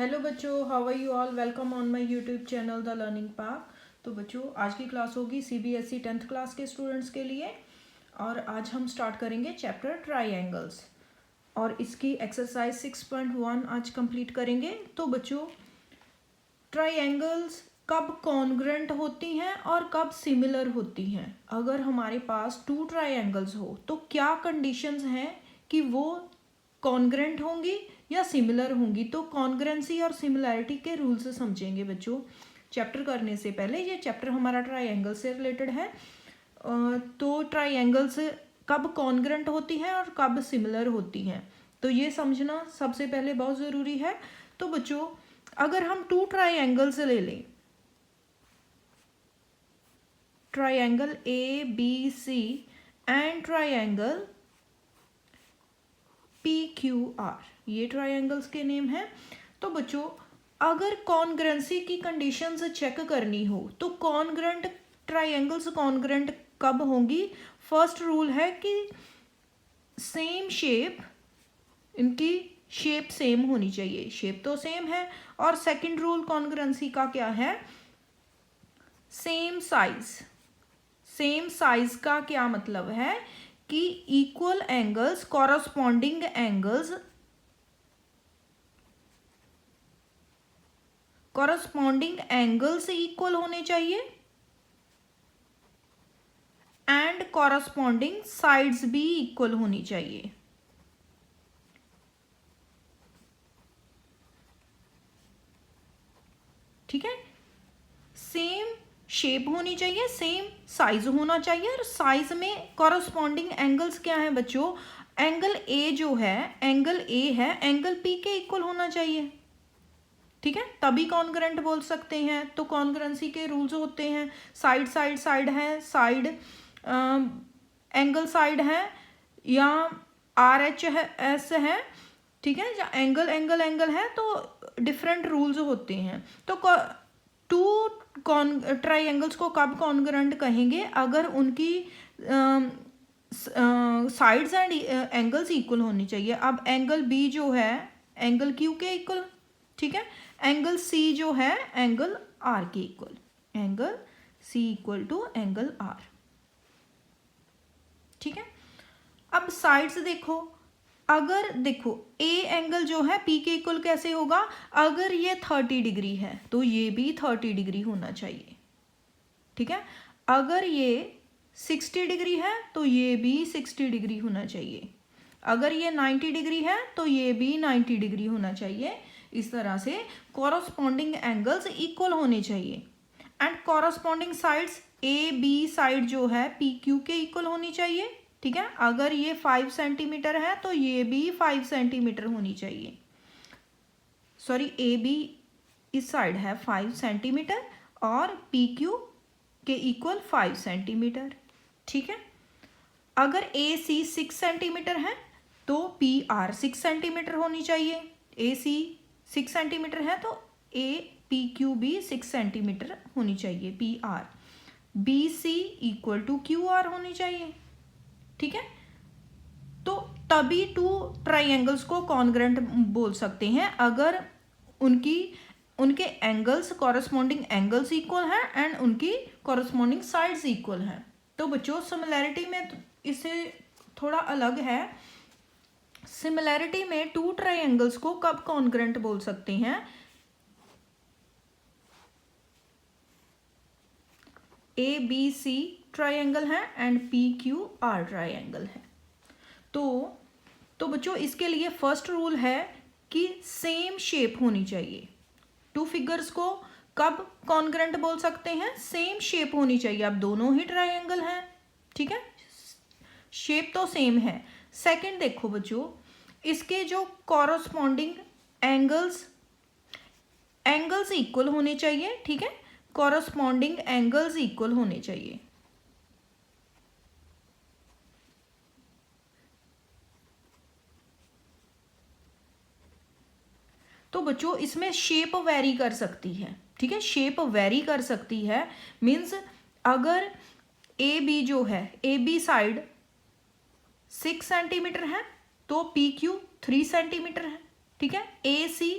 Hello बच्चों, how are you all. Welcome on my YouTube channel the learning park. तो बच्चों, आज की क्लास होगी सीबीएसई 10th क्लास के स्टूडेंट्स के लिए। और आज हम स्टार्ट करेंगे चैप्टर ट्राइएंगल्स और इसकी एक्सरसाइज 6.1 आज कंप्लीट करेंगे। तो बच्चों, ट्राइएंगल्स कब कॉन्ग्रेंट होती हैं और कब सिमिलर होती हैं। अगर हमारे पास टू ट्राइएंगल्स हो तो क्या कंडीशंस हैं कि वो कॉन्ग्रेंट होंगी या सिमिलर होंगी। तो कॉन्ग्रेंसी और सिमिलैरिटी के रूल्स समझेंगे बच्चों। चैप्टर करने से पहले, ये चैप्टर हमारा ट्राइएंगल से रिलेटेड है। तो ट्राइएंगल्स कब कॉन्ग्रेंट होती हैं और कब सिमिलर होती हैं, तो ये समझना सबसे पहले बहुत ज़रूरी है। तो बच्चों, अगर हम टू ट्राइएंगल्स ले लें, triangle A B C and triangle P Q R, ये ट्राइएंगल्स के नेम हैं। तो बच्चों, अगर कॉन्ग्रेंसी की कंडीशंस चेक करनी हो तो कॉन्ग्रेंट ट्राइएंगल्स कॉन्ग्रेंट कब होंगी। फर्स्ट रूल है कि सेम शेप, इनकी शेप सेम होनी चाहिए, शेप तो सेम है। और सेकंड रूल कॉन्ग्रेंसी का क्या है, सेम साइज। सेम साइज का क्या मतलब है कि equal angles, corresponding angles equal होने चाहिए एंड कॉरस्पॉन्डिंग साइड्स भी इक्वल होनी चाहिए। ठीक है, सेम शेप होनी चाहिए, सेम साइज होना चाहिए, और साइज में कॉरस्पॉन्डिंग एंगल्स क्या है बच्चों, एंगल ए जो है, एंगल ए है, एंगल पी के इक्वल होना चाहिए। ठीक है, तभी कॉन्ग्रेंट बोल सकते हैं। तो कॉन्ग्रेंसी के रूल्स होते हैं, साइड साइड साइड है, साइड एंगल साइड है, या आर एच है, एस है। ठीक है, या एंगल एंगल एंगल है, तो डिफरेंट रूल्स होते हैं। तो टू ट्राइएंगल्स को कब कॉन्ग्रेंट कहेंगे, अगर उनकी साइड्स एंड एंगल्स इक्वल होनी चाहिए। अब एंगल बी जो है एंगल क्यू के इक्वल, ठीक है, एंगल सी जो है एंगल आर के equal, angle C equal to angle R. ठीक है, अब साइड्स देखो, अगर देखो ए एंगल जो है पी के इक्वल कैसे होगा, अगर ये 30 डिग्री है तो ये भी 30 डिग्री होना चाहिए। ठीक है, अगर ये 60 डिग्री है तो ये भी 60 डिग्री होना चाहिए, अगर ये 90 डिग्री है तो ये भी 90 डिग्री होना चाहिए। इस तरह से कॉरस्पॉन्डिंग एंगल्स इक्वल होने चाहिए and corresponding sides A B side जो है पी क्यू के इक्वल होनी चाहिए। ठीक है, अगर ये 5 सेंटीमीटर है तो ये भी 5 सेंटीमीटर होनी चाहिए। सॉरी, ए बी इस साइड है 5 सेंटीमीटर और पी क्यू के इक्वल 5 सेंटीमीटर। ठीक है, अगर ए सी 6 सेंटीमीटर है तो पी आर 6 सेंटीमीटर होनी चाहिए। ए सी 6 सेंटीमीटर है तो ए पी क्यू भी 6 सेंटीमीटर होनी चाहिए, P R. B C equal to Q R होनी चाहिए। ठीक है, तो तभी टू ट्राइएंगल्स को कॉन्ग्रेंट बोल सकते हैं, अगर उनके एंगल्स, कॉरस्पॉन्डिंग एंगल्स इक्वल हैं एंड उनकी कॉरस्पॉन्डिंग साइड्स इक्वल हैं। तो बच्चों, सिमिलैरिटी में इससे थोड़ा अलग है। सिमिलैरिटी में टू ट्राइएंगल्स को कब कॉन्ग्रेंट बोल सकते हैं, ए बी सी ट्राइएंगल है and P Q are triangle है। तो बच्चों, इसके लिए फर्स्ट रूल है कि सेम शेप होनी चाहिए। टू फिगर्स को कब कॉन्ग्रेंट बोल सकते हैं, सेम शेप होनी चाहिए। अब दोनों ही ट्राइएंगल हैं, ठीक है, शेप तो सेम है। सेकंड देखो बच्चों, इसके जो कॉरस्पॉन्डिंग एंगल्स इक्वल होने चाहिए। ठीक है, कॉरस्पॉन्डिंग एंगल्स इक्वल होने चाहिए। तो बच्चों, इसमें शेप वेरी कर सकती है। ठीक है, शेप वेरी कर सकती है, मीन्स अगर ए बी जो है, ए बी साइड 6 सेंटीमीटर है तो पी क्यू 3 सेंटीमीटर है। ठीक है, ए सी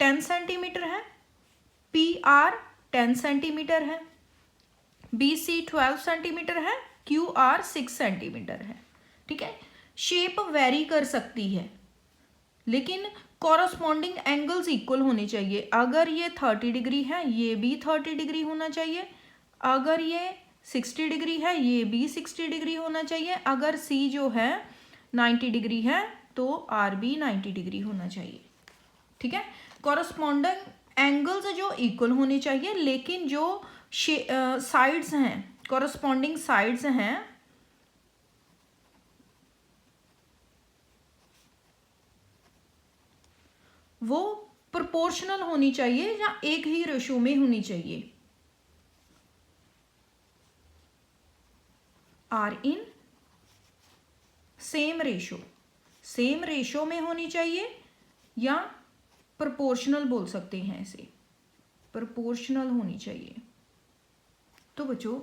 10 सेंटीमीटर है, पी आर 10 सेंटीमीटर है, बी सी 12 सेंटीमीटर है, क्यू आर 6 सेंटीमीटर है। ठीक है, शेप वेरी कर सकती है लेकिन कॉरस्पॉन्डिंग एंगल्स इक्वल होने चाहिए। अगर ये 30 डिग्री है ये भी 30 डिग्री होना चाहिए, अगर ये 60 डिग्री है ये भी 60 डिग्री होना चाहिए, अगर सी जो है 90 डिग्री है तो आर भी 90 डिग्री होना चाहिए। ठीक है, कॉरस्पॉन्डिंग एंगल्स जो इक्वल होने चाहिए लेकिन जो साइड्स हैं, कॉरस्पॉन्डिंग साइड्स हैं वो प्रोपोर्शनल होनी चाहिए या एक ही रेशो में होनी चाहिए। आर इन सेम रेशो में होनी चाहिए या प्रोपोर्शनल बोल सकते हैं इसे, प्रोपोर्शनल होनी चाहिए। तो बच्चों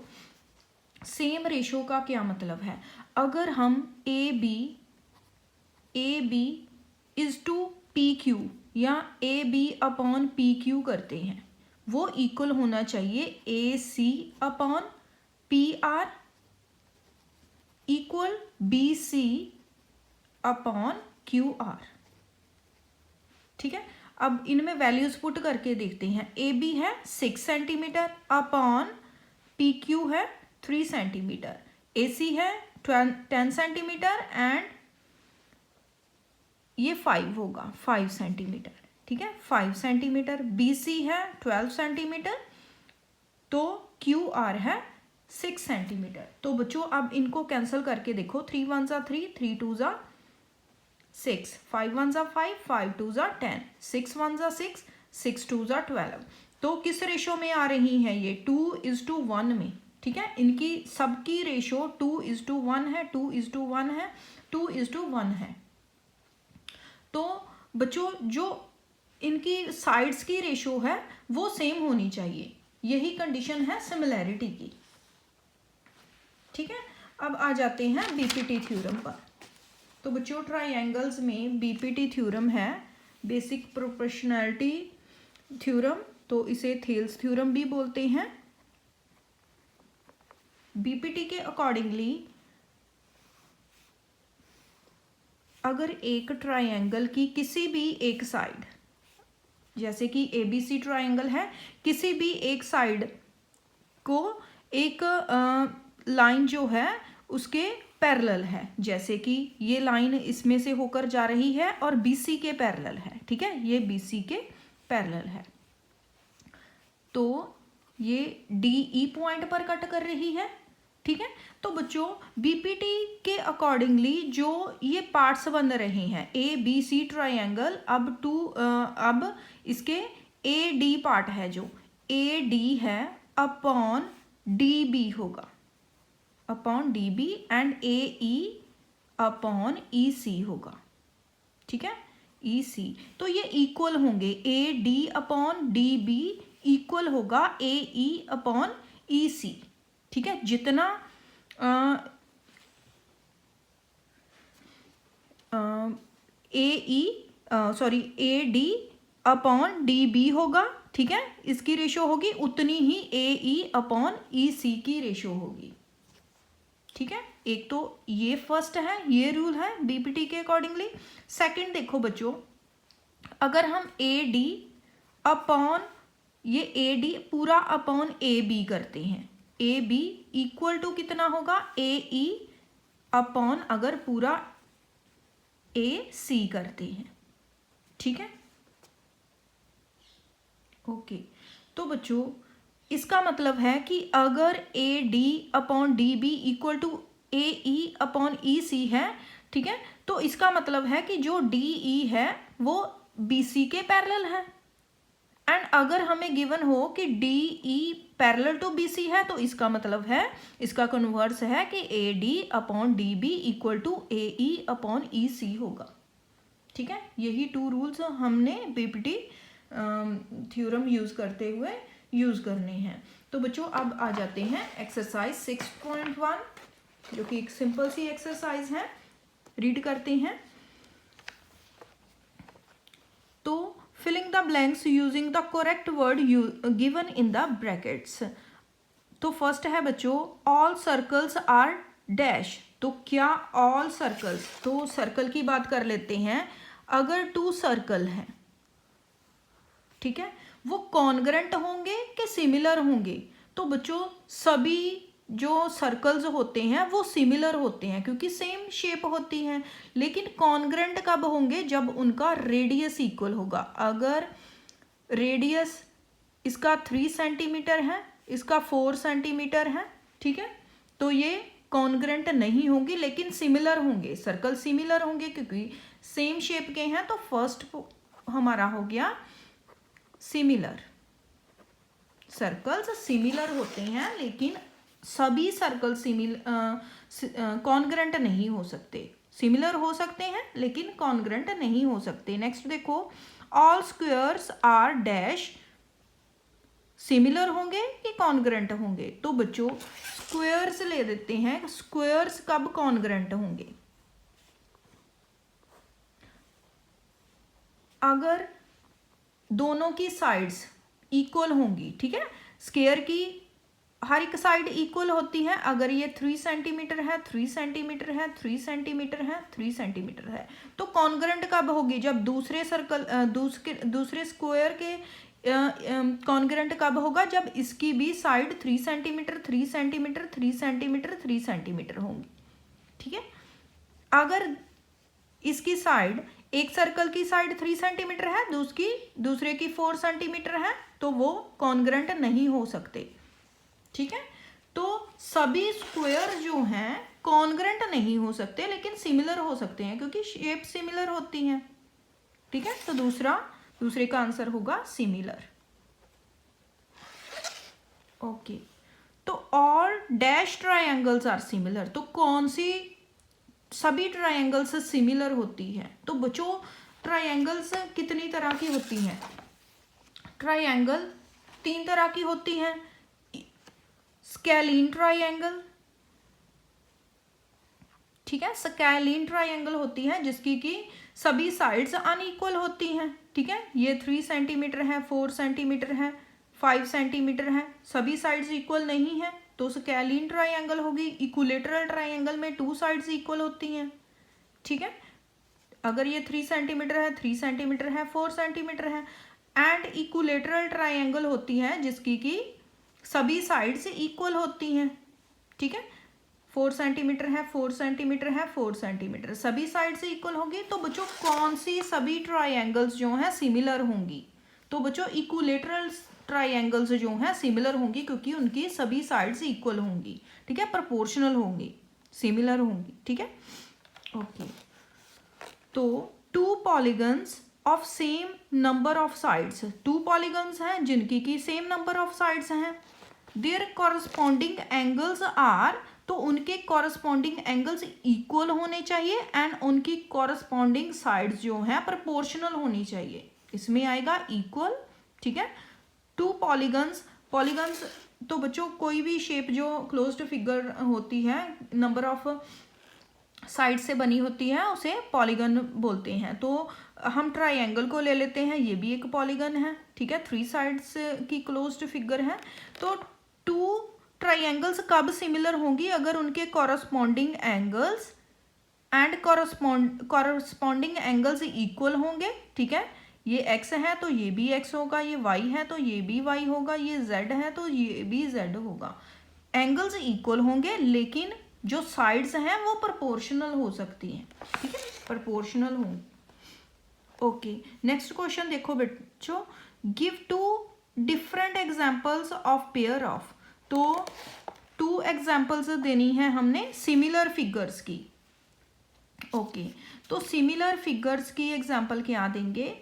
सेम रेशो का क्या मतलब है? अगर हम A B is to P Q या A B upon P Q करते हैं, वो इक्वल होना चाहिए A C upon P R equal B C upon Q R. ठीक है, अब इनमें वैल्यूज पुट करके देखते हैं। ए बी है 6 सेंटीमीटर अपॉन पी क्यू है 3 सेंटीमीटर, ए सी है 10 सेंटीमीटर एंड ये 5 होगा 5 सेंटीमीटर। ठीक है, 5 सेंटीमीटर। बी सी है 12 सेंटीमीटर तो क्यू आर है 6 सेंटीमीटर। तो बच्चों अब इनको कैंसिल करके देखो, 3 1 ज़ा 3, 3 2 ज़ा 6, 5 1 ज़ा 5, 5 2 ज़ा 10, 6 1 ज़ा 6, 6 2 ज़ा 12। तो किस रेशो में आ रही है ये? 2:1 में। ठीक है, इनकी सबकी रेशो 2:1 है, 2:1 है, 2:1 है। तो बच्चों जो इनकी साइड्स की रेशो है वो सेम होनी चाहिए, यही कंडीशन है सिमिलैरिटी की। ठीक है, अब आ जाते हैं बीपीटी थ्योरम पर। तो बच्चों ट्राइंगल्स में बीपीटी थ्योरम है, बेसिक प्रोपोर्शनैलिटी थ्योरम, तो इसे थेल्स थ्योरम भी बोलते हैं। बीपीटी के अकॉर्डिंगली अगर एक ट्राइंगल की किसी भी एक साइड, जैसे कि एबीसी ट्राइंगल है, किसी भी एक साइड को एक लाइन जो है उसके पैरेलल है, जैसे कि ये लाइन इसमें से होकर जा रही है और बीसी के पैरेलल है। ठीक है, ये बीसी के पैरेलल है तो ये डीई पॉइंट पर कट कर रही है। ठीक है, तो बच्चों बीपीटी के अकॉर्डिंगली जो ये पार्ट्स बन रहे हैं ए बी सी ट्राइंगल, अब इसके ए डी पार्ट है, जो ए डी है अपॉन डी बी होगा, upon D B, and A E upon E C होगा। ठीक है, ई सी, तो ये इक्वल होंगे, A D upon D B equal होगा A E upon E C. ठीक है, जितना A D upon D B होगा, ठीक है, इसकी रेशो होगी, उतनी ही ए ई अपॉन ई सी की रेशो होगी। ठीक है, एक तो ये फर्स्ट है, ये रूल है बीपीटी के अकॉर्डिंगली। सेकंड देखो बच्चों, अगर हम ए डी अपॉन ये ए डी पूरा अपॉन ए बी करते हैं, ए बी इक्वल टू कितना होगा, ए ई अपॉन अगर पूरा ए सी करते हैं। ठीक है, ओके। तो बच्चों इसका मतलब है कि अगर A D upon D B equal to A E upon E C है, ठीक है, तो इसका मतलब है कि जो डी ई है वो बी सी के पैरेलल है। एंड अगर हमें गिवन हो कि D E parallel to B C है, तो इसका मतलब है, इसका कन्वर्स है कि A D upon D B equal to A E upon E C होगा। ठीक है, यही 2 रूल्स हमने बीपीटी थ्योरम यूज करते हुए यूज करने हैं। तो बच्चों अब आ जाते हैं एक्सरसाइज 6.1, जो कि एक सिंपल सी एक्सरसाइज है, रीड करते हैं। तो filling the blanks using the correct word given in the brackets. तो फर्स्ट है बच्चों ऑल सर्कल्स आर डैश। तो क्या ऑल सर्कल्स, तो सर्कल की बात कर लेते हैं। अगर 2 सर्कल हैं, ठीक है, वो कॉन्ग्रेंट होंगे कि सिमिलर होंगे? तो बच्चों सभी जो सर्कल्स होते हैं वो सिमिलर होते हैं क्योंकि सेम शेप होती है। लेकिन कॉन्ग्रेंट कब होंगे? जब उनका रेडियस इक्वल होगा। अगर रेडियस इसका 3 सेंटीमीटर है, इसका 4 सेंटीमीटर है, ठीक है, तो ये कॉन्ग्रेंट नहीं होंगे लेकिन सिमिलर होंगे। सर्कल सिमिलर होंगे क्योंकि सेम शेप के हैं। तो फर्स्ट हमारा हो गया सिमिलर। सर्कल्स सिमिलर होते हैं लेकिन सभी सर्कल कॉन्ग्रेंट नहीं हो सकते। सिमिलर हो सकते हैं लेकिन कॉन्ग्रेंट नहीं हो सकते। नेक्स्ट देखो all squares are dash. Similar होंगे कि कॉन्ग्रेंट होंगे? तो बच्चों स्क्वायर्स ले देते हैं। स्क्वायर्स कब कॉन्ग्रेंट होंगे? अगर दोनों की साइड्स इक्वल होंगी, ठीक है, स्क्वायर की हर एक साइड इक्वल होती है। अगर ये 3 सेंटीमीटर है, 3 सेंटीमीटर है, 3 सेंटीमीटर है, 3 सेंटीमीटर है, तो कॉन्ग्रेंट कब होगी? जब दूसरे सर्कल दूसरे स्क्वायर के कॉन्ग्रेंट कब होगा? जब इसकी भी side 3 centimetre, 3 centimetre, 3 centimetre, 3 centimetre होंगी, ठीक है। अगर इसकी साइड, एक सर्कल की साइड 3 सेंटीमीटर है, दूसरे की 4 सेंटीमीटर है, तो वो कॉन्ग्रेंट नहीं हो सकते, ठीक है। तो सभी स्क्वायर जो हैं कॉन्ग्रेंट नहीं हो सकते लेकिन सिमिलर हो सकते हैं क्योंकि शेप सिमिलर होती है, ठीक है। तो दूसरे का आंसर होगा सिमिलर। ओके, तो all dash triangles are similar. तो कौन सी सभी ट्रायंगल्स सिमिलर होती है? तो बच्चों ट्रायंगल्स कितनी तरह की होती हैं? ट्रायंगल 3 तरह की होती हैं। स्केलीन ट्रायंगल, ठीक है, स्केलीन ट्रायंगल होती है जिसकी कि सभी साइड्स अनइक्वल होती हैं, ठीक है। ये 3 सेंटीमीटर है, 4 सेंटीमीटर है, 5 सेंटीमीटर है, सभी साइड्स इक्वल नहीं है, तो स्केलीन ट्रायंगल होगी। इक्विलेटरल ट्रायंगल में 2 साइड्स इक्वल होती हैं, ठीक है। अगर ये 3 सेंटीमीटर है, 3 सेंटीमीटर है, 4 सेंटीमीटर है। एंड इक्विलेटरल ट्रायंगल होती है जिसकी कि सभी साइड्स इक्वल होती हैं, ठीक है। 4 सेंटीमीटर है, 4 सेंटीमीटर है, 4 सेंटीमीटर, सभी साइड से इक्वल होगी। तो बच्चों कौन सी सभी ट्रायंगल्स जो हैं सिमिलर होंगी? तो बच्चों इक्विलेटरल ट्रायंगल्स जो हैं सिमिलर होंगी क्योंकि उनकी सभी साइड्स इक्वल होंगी, ठीक है, प्रोपोर्शनल होंगी, सिमिलर होंगी, ठीक है। ओके, तो 2 polygons of same number of sides, 2 polygons हैं जिनकी की सेम नंबर ऑफ साइड्स हैं। देयर कॉरस्पॉन्डिंग एंगल्स आर, तो उनके कॉरस्पॉन्डिंग एंगल्स इक्वल होने चाहिए एंड उनकी कॉरस्पॉन्डिंग साइड्स जो हैं प्रोपोर्शनल होनी चाहिए। इसमें आएगा इक्वल, ठीक है। 2 पॉलीगन्स तो बच्चों कोई भी शेप जो क्लोज्ड फिगर होती है, नंबर ऑफ साइड से बनी होती है, उसे पॉलीगन बोलते हैं। तो हम ट्रायंगल को ले लेते हैं, ये भी एक पॉलीगन है, ठीक है, 3 साइड्स की क्लोज्ड फिगर है। तो 2 ट्रायंगल्स कब सिमिलर होंगी? अगर उनके corresponding angles and corresponding angles equal होंगे, ठीक है। ये x है तो ये भी x होगा, ये y है तो ये भी y होगा, ये z है तो ये भी z होगा। एंगल्स इक्वल होंगे लेकिन जो साइड्स हैं वो प्रोपोर्शनल हो सकती हैं, ठीक है, प्रोपोर्शनल होंगी। ओके, नेक्स्ट क्वेश्चन देखो बच्चों, give 2 different examples of pair of. तो 2 एग्जांपल्स देनी है हमने सिमिलर फिगर्स की। ओके, तो सिमिलर फिगर्स की एग्जांपल क्या देंगे?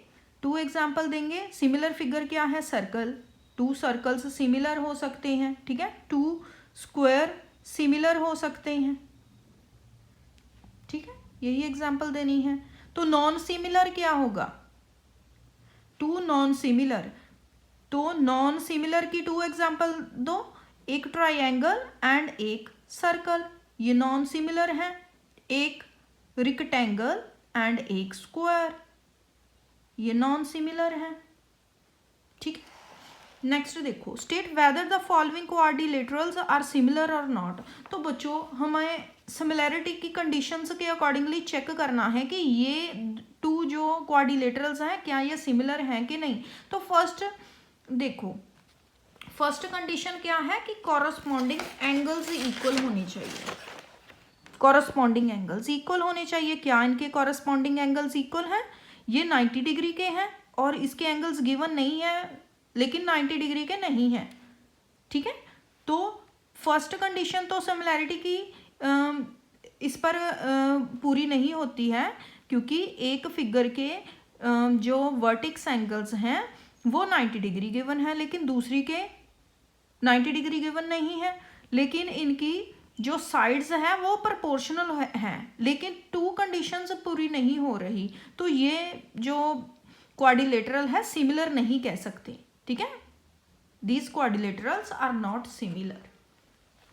2 एग्जांपल देंगे। सिमिलर फिगर क्या है? सर्कल, 2 सर्कल्स सिमिलर हो सकते हैं, ठीक है, 2 स्क्वायर सिमिलर हो सकते हैं, ठीक है, यही एग्जांपल देनी है। तो नॉन सिमिलर क्या होगा? 2 नॉन सिमिलर, तो नॉन सिमिलर की 2 एग्जांपल दो, एक ट्रायंगल एंड एक सर्कल, ये नॉन सिमिलर है। एक रेक्टेंगल एंड एक स्क्वायर, ये नॉन सिमिलर है। ठीक, नेक्स्ट देखो, state whether the following quadrilaterals are similar और नॉट। तो बच्चों हमें सिमिलैरिटी की कंडीशंस के अकॉर्डिंगली चेक करना है कि ये टू जो क्वाड्रिलेटरल्स हैं क्या ये सिमिलर हैं कि नहीं। तो फर्स्ट देखो, फर्स्ट कंडीशन क्या है कि कॉरस्पॉन्डिंग एंगल्स इक्वल होनी चाहिए। कॉरस्पॉन्डिंग एंगल्स इक्वल होने चाहिए। क्या इनके कॉरस्पॉन्डिंग एंगल्स इक्वल हैं? ये 90 डिग्री के हैं और इसके एंगल्स गिवन नहीं है लेकिन 90 डिग्री के नहीं हैं। ठीक है, तो फर्स्ट कंडीशन तो सिमिलैरिटी की इस पर पूरी नहीं होती है क्योंकि एक फिगर के जो वर्टेक्स एंगल्स हैं वो 90 डिग्री गिवन है लेकिन दूसरी के 90 डिग्री गिवन नहीं है, लेकिन इनकी जो साइड्स हैं वो प्रोपोर्शनल हैं लेकिन टू कंडीशंस पूरी नहीं हो रही, तो ये जो क्वाड्रिलेटरल है सिमिलर नहीं कह सकते। ठीक है, these quadrilaterals are not similar.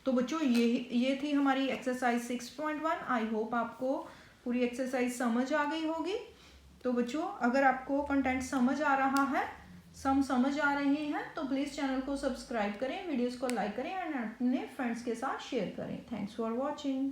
तो बच्चों ये थी हमारी एक्सरसाइज 6.1। आई होप आपको पूरी एक्सरसाइज समझ आ गई होगी। तो बच्चों अगर आपको कंटेंट समझ आ रहा है, समझ आ रहे हैं तो प्लीज़ चैनल को सब्सक्राइब करें, वीडियोस को लाइक करें एंड अपने फ्रेंड्स के साथ शेयर करें। Thanks for watching.